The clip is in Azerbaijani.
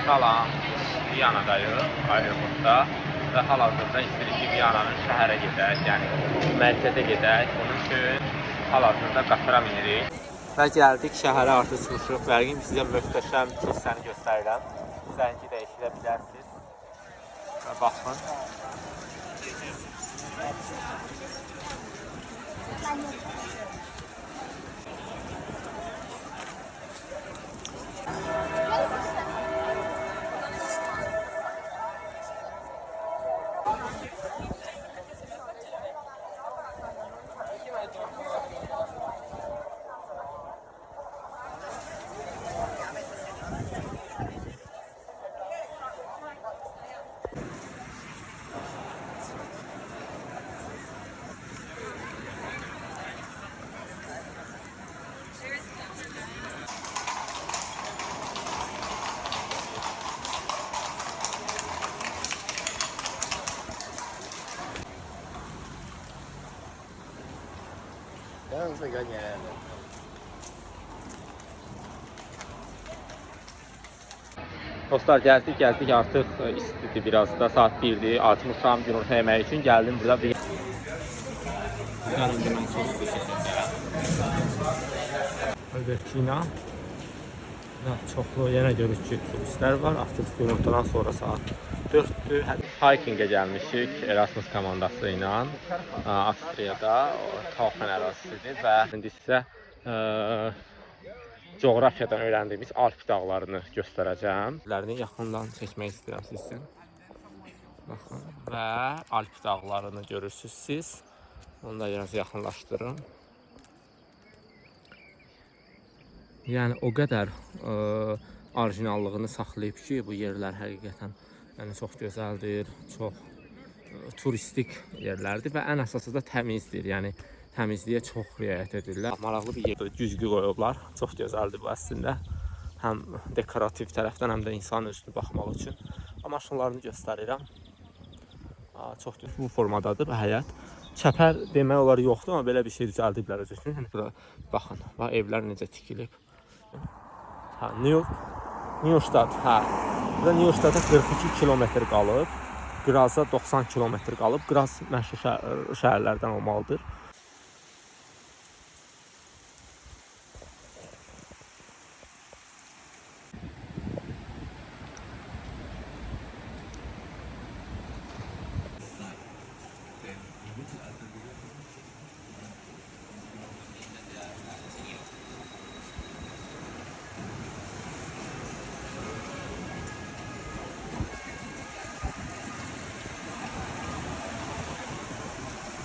Salam, Viyanadayıq, aeroportda və hal-hazırda istəyirik ki, Viyananın şəhərə gedək, yəni mərkəzə gedək. Bunun üçün hal-hazırda qatara minirik. Və gəldik şəhərə, artıq çıxmışıq. Bəlkə sizə möhtəşəm hissəni göstərirəm. Zəngi də eşidə bilərsiniz. Və baxın. Dostlar, gəldik artıq istidir biraz da, saat 1'dir, açmışam günorta yeməyi üçün, gəldim burada bir yanımda mən soslu şəkildə Albertina çoxlu yenə görürük ki, turistlər var, artıq günortadan sonra saat 4'dür. Hikingə gəlmişik Erasmus komandası ilə Avstriyada, Taufen ərazisidir və indi sizə coğrafiyadan öyrəndiyimiz Alp dağlarını göstərəcəm. Bunları yaxından çəkmək istəyirəm sizin. Baxın, və Alp dağlarını görürsünüz siz. Onu da biraz yaxınlaşdırın. Yəni o qədər orijinallığını saxlayıb ki, bu yerlər həqiqətən çox gözəldir, çox turistik yerlərdir və ən əsası da təmizdir. Yəni təmizliyə çox riayət edirlər. Maraqlı bir yerdə güzgü qoyublar. Çox gözəldir bu əslində. Həm dekorativ tərəfdən, həm də insan üstünə baxmaq üçün. Maşınlarını göstərirəm. Çox bu formadadır bu həyət. Çəpər demək olar yoxdur, amma belə bir şey düzəldiblər öz üçün. Yəni bura baxın, bax evlər necə tikilib. Newstadt, burada Newstadta 42 kilometr qalıb. Qrazda 90 kilometr qalıb. Qraz məşhur şəhərlərdən olmalıdır.